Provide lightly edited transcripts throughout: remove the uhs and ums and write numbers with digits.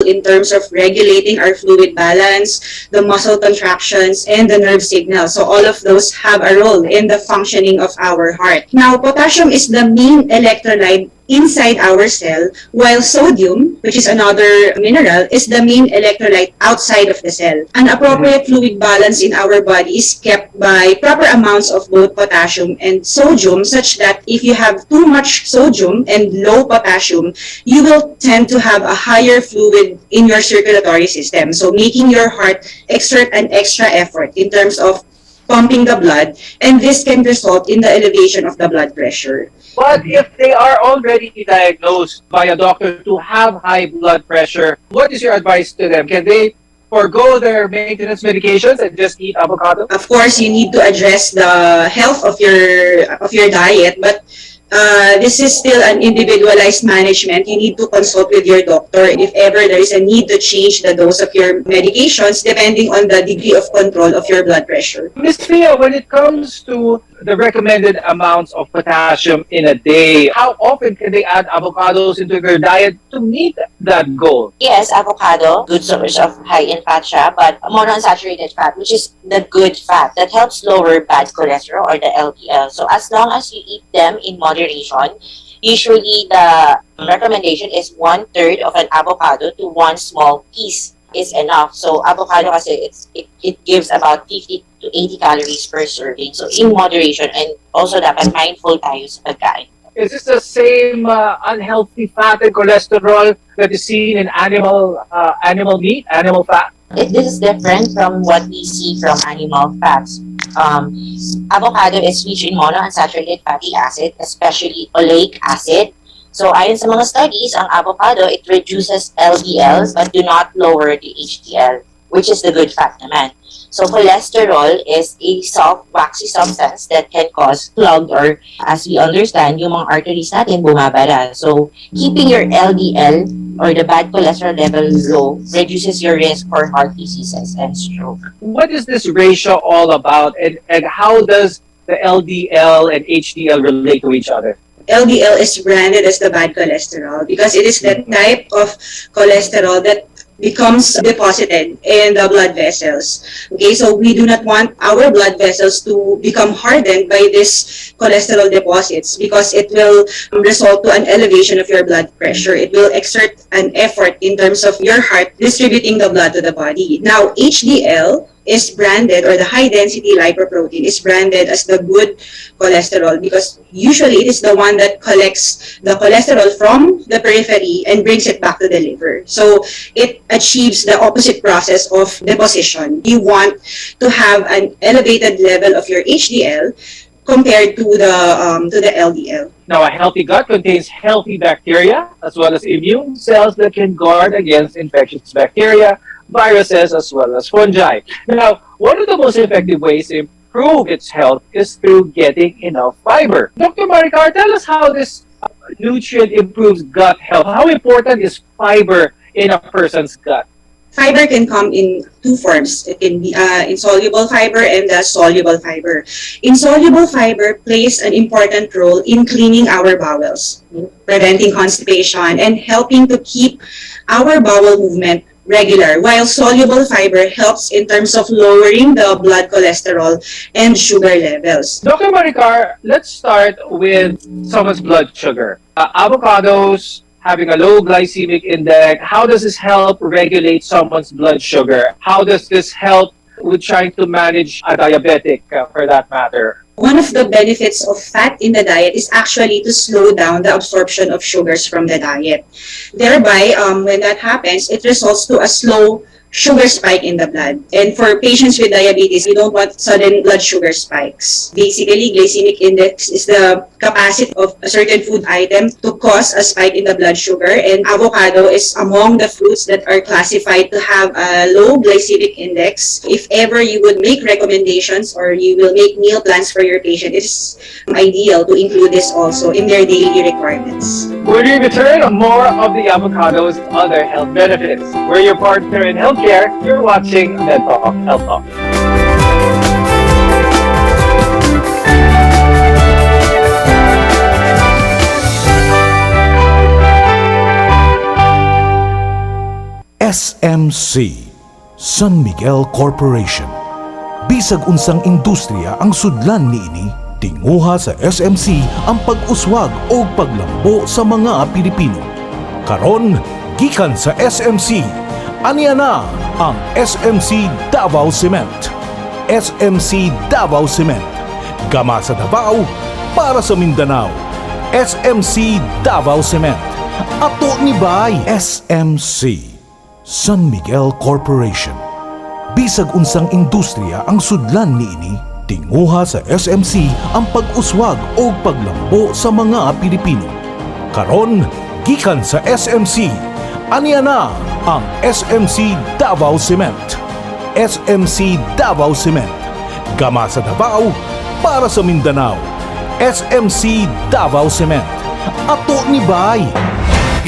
in terms of regulating our fluid balance, the muscle contractions, and the nerve signal. So all of those have a role in the functioning of our heart. Now, potassium is the main electrolyte inside our cell, while sodium, which is another mineral, is the main electrolyte outside of the cell. An appropriate fluid balance in our body is kept by proper amounts of both potassium and sodium, such that if you have too much sodium and low potassium, you will tend to have a higher fluid in your circulatory system, so making your heart exert an extra effort in terms of pumping the blood, and this can result in the elevation of the blood pressure. But if they are already diagnosed by a doctor to have high blood pressure, what is your advice to them? Can they forgo their maintenance medications and just eat avocado? Of course, you need to address the health of your diet, but this is still an individualized management. You need to consult with your doctor if ever there is a need to change the dose of your medications depending on the degree of control of your blood pressure. Ms. Thea, when it comes to the recommended amounts of potassium in a day, how often can they add avocados into their diet to meet that goal? Yes, avocado, good source of high in fat siya, but monounsaturated fat, which is the good fat that helps lower bad cholesterol or the LDL. So as long as you eat them in moderation, usually the recommendation is 1/3 of an avocado to one small piece is enough. So avocado kasi it gives about 50 to 80 calories per serving. So in moderation, and also dapat mindful tayo sa pagkain. Is this the same unhealthy fat and cholesterol that is seen in animal meat, animal fat? This is different from what we see from animal fats. Avocado is rich in monounsaturated fatty acid, especially oleic acid. So ayon sa mga studies, ang avocado, it reduces LDLs but do not lower the HDL, which is the good fat naman. So cholesterol is a soft, waxy substance that can cause clogged, or as we understand, yung mga arteries natin bumabara. So keeping your LDL or the bad cholesterol level low reduces your risk for heart diseases and stroke. What is this ratio all about, and how does the LDL and HDL relate to each other? LDL is branded as the bad cholesterol because it is the type of cholesterol that becomes deposited in the blood vessels. Okay, so we do not want our blood vessels to become hardened by this cholesterol deposits because it will result to an elevation of your blood pressure. It will exert an effort in terms of your heart distributing the blood to the body. Now, HDL is branded, or the high density lipoprotein is branded as the good cholesterol because usually it is the one that collects the cholesterol from the periphery and brings it back to the liver. So it achieves the opposite process of deposition. You want to have an elevated level of your HDL compared to the LDL. Now, a healthy gut contains healthy bacteria as well as immune cells that can guard against infectious bacteria, viruses, as well as fungi. Now, one of the most effective ways to improve its health is through getting enough fiber. Dr. Maricar, tell us how this nutrient improves gut health. How important is fiber in a person's gut? Fiber can come in two forms. It can be insoluble fiber and soluble fiber. Insoluble fiber plays an important role in cleaning our bowels, preventing constipation, and helping to keep our bowel movement regular, while soluble fiber helps in terms of lowering the blood cholesterol and sugar levels. Dr. Maricar, let's start with someone's blood sugar. Avocados having a low glycemic index, how does this help regulate someone's blood sugar? How does this help with trying to manage a diabetic, for that matter? One of the benefits of fat in the diet is actually to slow down the absorption of sugars from the diet. Thereby, when that happens, it results to a slow sugar spike in the blood. And for patients with diabetes, we don't want sudden blood sugar spikes. Basically, glycemic index is the capacity of a certain food item to cause a spike in the blood sugar. And avocado is among the fruits that are classified to have a low glycemic index. If ever you would make recommendations or you will make meal plans for your patient, it is ideal to include this also in their daily requirements. When we return, more of the avocado's other health benefits. We're your partner in healthcare. You're watching Medtalk Health Talk. SMC, San Miguel Corporation. Bisag unsang industriya ang sudlan niini, tinguha sa SMC ang pag-uswag o paglambo sa mga Pilipino. Karon, gikan sa SMC, aniya na ang SMC Davao Cement. SMC Davao Cement, gama sa Davao para sa Mindanao. SMC Davao Cement, ato ni Bay. SMC, San Miguel Corporation. Bisag unsang industriya ang sudlan niini, tinguha sa SMC ang pag-uswag o paglambo sa mga Pilipino. Karon, gikan sa SMC, aniya na ang SMC Davao Cement. SMC Davao Cement, gama sa Davao para sa Mindanao. SMC Davao Cement, ato ni Bay.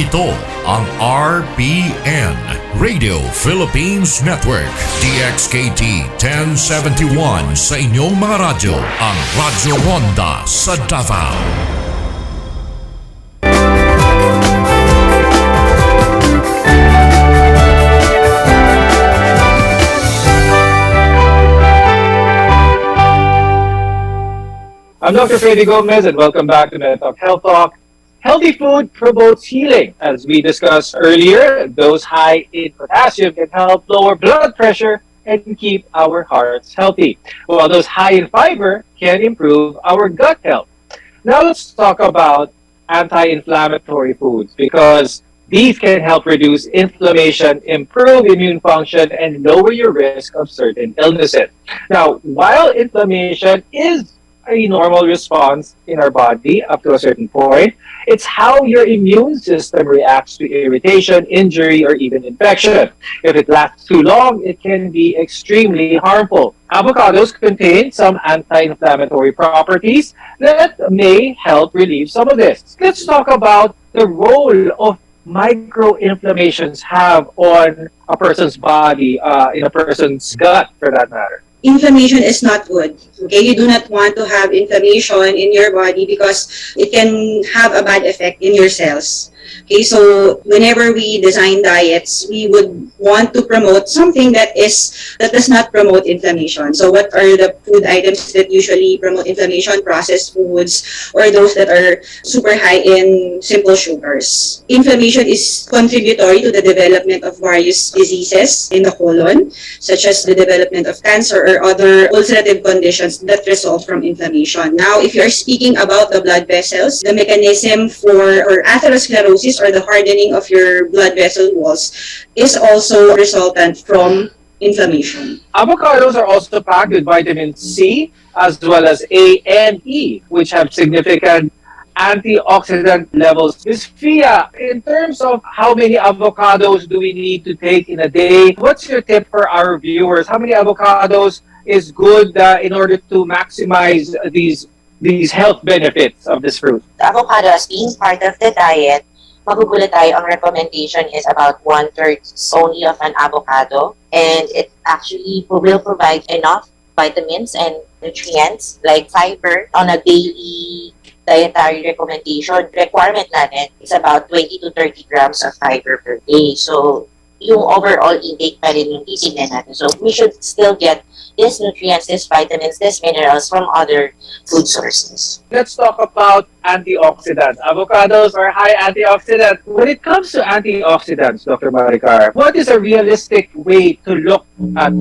Ito ang RPN, Radio Philippines Network, DXKT 1071 sa inyong mga radyo, ang Radyo Ronda sa Davao. I'm Dr. Freddy Gomez and welcome back to Medtalk Health Talk. Healthy food promotes healing. As we discussed earlier, those high in potassium can help lower blood pressure and keep our hearts healthy, while those high in fiber can improve our gut health. Now let's talk about anti-inflammatory foods, because these can help reduce inflammation, improve immune function, and lower your risk of certain illnesses. Now, while inflammation is a normal response in our body up to a certain point, it's how your immune system reacts to irritation, injury, or even infection. If it lasts too long, it can be extremely harmful. Avocados contain some anti-inflammatory properties that may help relieve some of this. Let's talk about the role of microinflammations have on a person's body, in a person's gut, for that matter. Inflammation is not good. Okay, you do not want to have inflammation in your body because it can have a bad effect in your cells. Okay, so whenever we design diets, we would want to promote something that does not promote inflammation. So what are the food items that usually promote inflammation? Processed foods, or those that are super high in simple sugars. Inflammation is contributory to the development of various diseases in the colon, such as the development of cancer or other ulcerative conditions that result from inflammation. Now, if you are speaking about the blood vessels, the mechanism for or atherosclerosis, or the hardening of your blood vessel walls, is also resultant from inflammation. Avocados are also packed with vitamin C as well as A and E, which have significant antioxidant levels. Ms. Fia, in terms of how many avocados do we need to take in a day, what's your tip for our viewers? How many avocados is good in order to maximize these health benefits of this fruit? The avocado, as being part of the diet, magugulat tayo, ang recommendation is about 1/3 only of an avocado, and it actually will provide enough vitamins and nutrients like fiber on a daily dietary requirement natin is about 20 to 30 grams of fiber per day. So, yung overall intake pa rin yung titignan natin. So, we should still get these nutrients, these vitamins, these minerals from other food sources. Let's talk about antioxidants. Avocados are high antioxidants. When it comes to antioxidants, Dr. Maricar, what is a realistic way to look at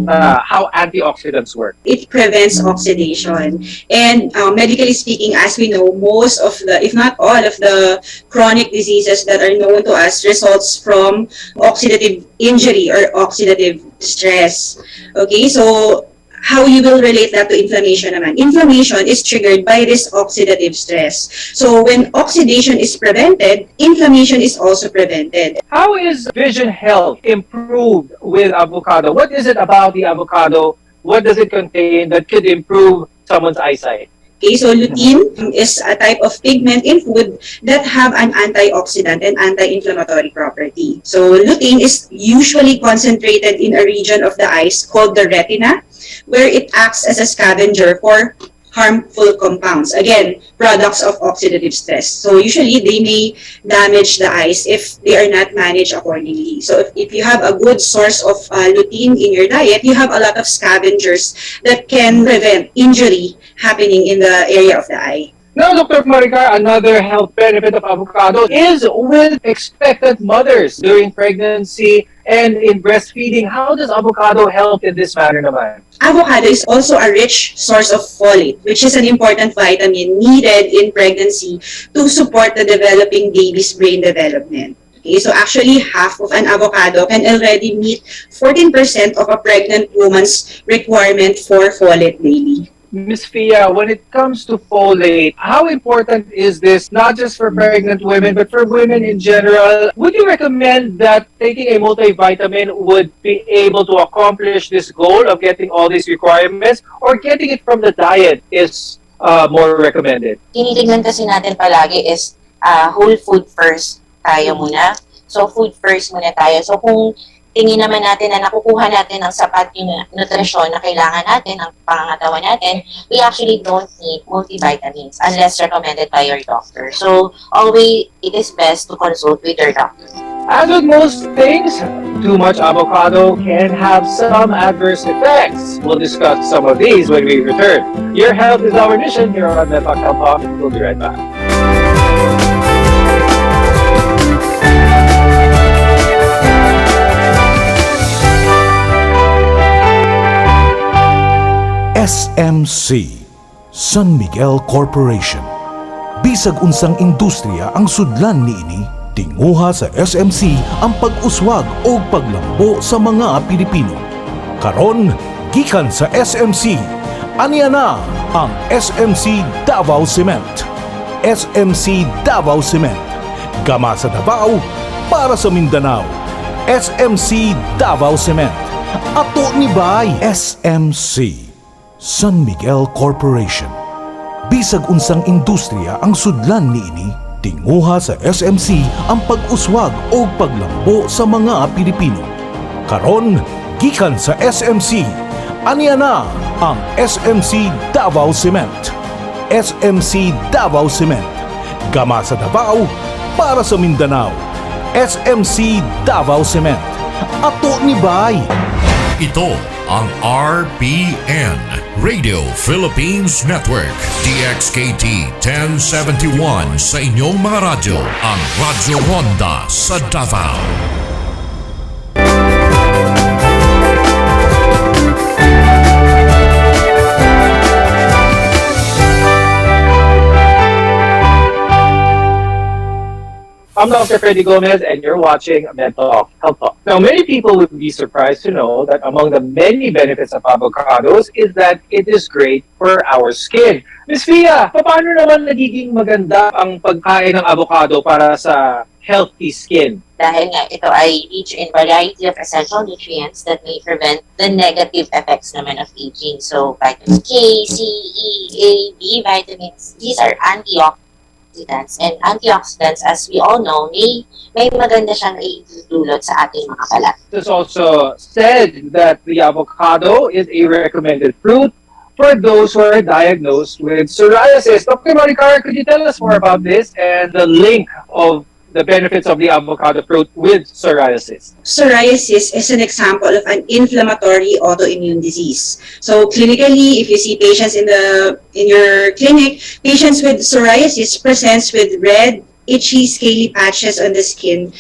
how antioxidants work? It prevents oxidation. And medically speaking, as we know, most of the, if not all of the chronic diseases that are known to us results from oxidative injury or oxidative stress. Okay, so how you will relate that to inflammation naman. Inflammation is triggered by this oxidative stress. So when oxidation is prevented, inflammation is also prevented. How is vision health improved with avocado? What is it about the avocado? What does it contain that could improve someone's eyesight? Okay, so lutein is a type of pigment in food that have an antioxidant and anti-inflammatory property. So lutein is usually concentrated in a region of the eyes called the retina, where it acts as a scavenger for harmful compounds. Again, products of oxidative stress. So usually they may damage the eyes if they are not managed accordingly. So if you have a good source of lutein in your diet, you have a lot of scavengers that can prevent injury happening in the area of the eye. Now, Dr. Maricar, another health benefit of avocado is with expectant mothers during pregnancy and in breastfeeding. How does avocado help in this manner naman? Avocado is also a rich source of folate, which is an important vitamin needed in pregnancy to support the developing baby's brain development. Okay, so actually half of an avocado can already meet 14% of a pregnant woman's requirement for folate daily. Ms. Fia, when it comes to folate, how important is this not just for pregnant women but for women in general? Would you recommend that taking a multivitamin would be able to accomplish this goal of getting all these requirements, or getting it from the diet is more recommended? Tinitingnan kasi natin palagi is whole food first tayo muna. So, food first muna tayo. So, kung tingin naman natin na nakukuha natin ng sapat yung nutrisyon na kailangan natin, ng pangangatawan natin, we actually don't need multivitamins unless recommended by your doctor. So, always, it is best to consult with your doctor. As with most things, too much avocado can have some adverse effects. We'll discuss some of these when we return. Your health is our mission here on Medtalk Hook Up. We'll be right back. SMC, San Miguel Corporation. Bisag unsang industriya ang sudlan niini, tinguha sa SMC ang pag-uswag o paglambo sa mga Pilipino. Karon, gikan sa SMC, aniya na ang SMC Davao Cement. SMC Davao Cement. Gama sa Davao, para sa Mindanao. SMC Davao Cement. Ato ni Bay. SMC, San Miguel Corporation. Bisag unsang industriya ang sudlan niini, tinguha sa SMC ang pag-uswag o paglambo sa mga Pilipino. Karon, gikan sa SMC, aniya na ang SMC Davao Cement. SMC Davao Cement. Gama sa Davao, para sa Mindanao. SMC Davao Cement. Ato ni Bay. Ito ang RBN, Radio Philippines Network, DXKT 1071 sa inyong mga radyo, ang Radyo Ronda sa Davao. I'm Dr. Freddy Gomez, and you're watching Medtalk Health Talk. Now, many people would be surprised to know that among the many benefits of avocados is that it is great for our skin. Ms. Fia, paano naman nagiging maganda ang pagkain ng avocado para sa healthy skin? Dahil nga ito ay rich in variety of essential nutrients that may prevent the negative effects naman of aging. So, vitamin K, C, E, A, B vitamins, these are antioxidants. And antioxidants, as we all know, may maganda siyang itutulot sa ating mga balat. It's also said that the avocado is a recommended fruit for those who are diagnosed with psoriasis. Dr. Maricar, could you tell us more about this and the link of the benefits of the avocado fruit with psoriasis? Psoriasis is an example of an inflammatory autoimmune disease. So clinically, if you see patients in your clinic, patients with psoriasis presents with red, itchy, scaly patches on the skin,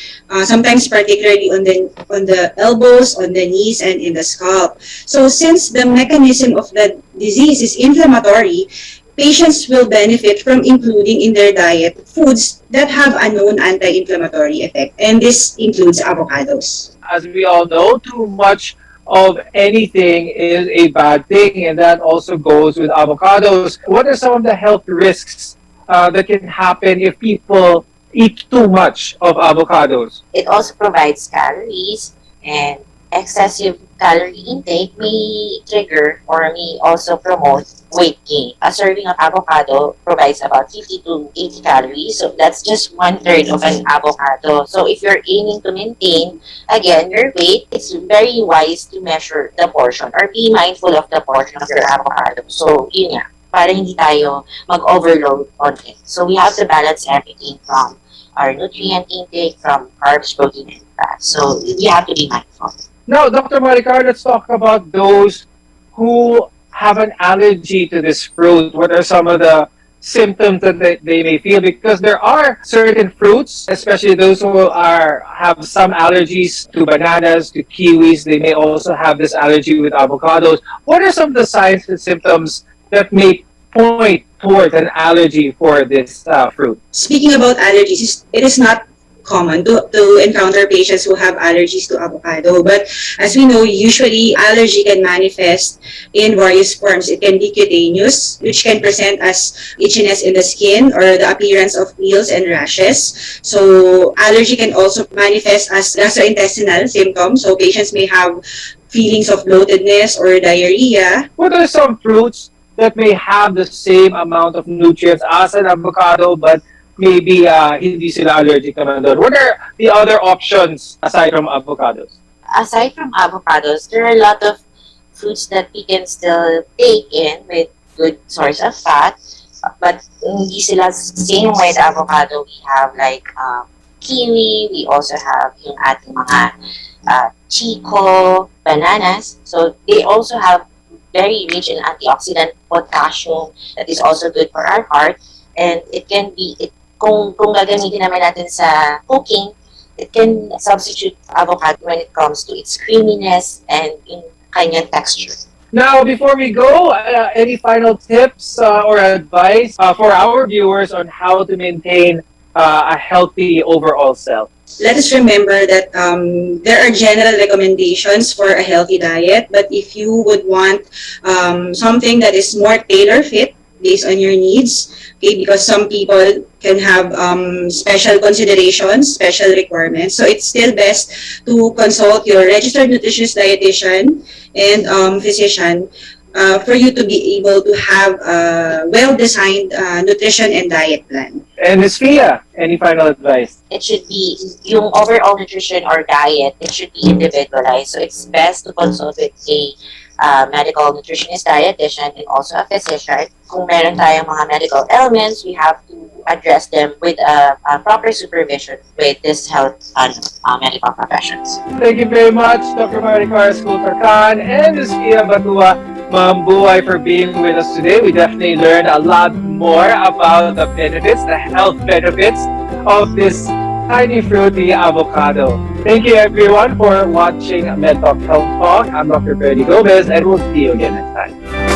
sometimes particularly on the elbows, on the knees, and in the scalp. So since the mechanism of the disease is inflammatory, patients will benefit from including in their diet foods that have a known anti-inflammatory effect, and this includes avocados. As we all know, too much of anything is a bad thing, and that also goes with avocados. What are some of the health risks that can happen if people eat too much of avocados? It also provides calories, and excessive calorie intake may trigger or may also promote weight gain. A serving of avocado provides about 50 to 80 calories, so that's just 1/3 of an avocado. So if you're aiming to maintain, again, your weight, it's very wise to measure the portion or be mindful of the portion of your avocado. So, yun nga. para hindi tayo mag-overload on it. So we have to balance everything from our nutrient intake, from carbs, protein, and fat. So we have to be mindful. Now, Dr. Maricar, let's talk about those who have an allergy to this fruit. What are some of the symptoms that they may feel? Because there are certain fruits, especially those who have some allergies to bananas, to kiwis. They may also have this allergy with avocados. What are some of the signs and symptoms that may point towards an allergy for this fruit? Speaking about allergies, it is not common to encounter patients who have allergies to avocado. But as we know, usually allergy can manifest in various forms. It can be cutaneous, which can present as itchiness in the skin or the appearance of peels and rashes. So allergy can also manifest as gastrointestinal symptoms. So patients may have feelings of bloatedness or diarrhea. What are some fruits that may have the same amount of nutrients as an avocado, but maybe hindi sila allergic naman doon? What are the other options aside from avocados? Aside from avocados, there are a lot of fruits that we can still take in with good source of fat, but hindi sila same with avocado. We have like kiwi, we also have yung ating mga chico, bananas. So they also have very rich in antioxidant potassium that is also good for our heart, and it can be kung gagamitin naman natin sa cooking, it can substitute avocado when it comes to its creaminess and in kanyang texture. Now, before we go, any final tips or advice for our viewers on how to maintain a healthy overall self? Let us remember that there are general recommendations for a healthy diet, but if you would want something that is more tailor-fit based on your needs, okay, because some people can have special considerations, special requirements. So it's still best to consult your registered nutritionist, dietitian, and physician for you to be able to have a well-designed nutrition and diet plan. And Ms. Fia, any final advice? It should be, yung overall nutrition or diet, it should be individualized. So it's best to consult with a medical nutritionist, dietitian, and also a physician. Kung meron tayong mga medical ailments, we have to address them with a proper supervision with this health medical professions. Thank you very much, Dr. Maricar Escultar-Khan and Ms. Fia Batua Mambuhay for being with us today. We definitely learned a lot more about the benefits, the health benefits of this tiny fruity avocado. Thank you everyone for watching Medtalk Health Talk. I'm Dr. Freddy Gomez and we'll see you again next time.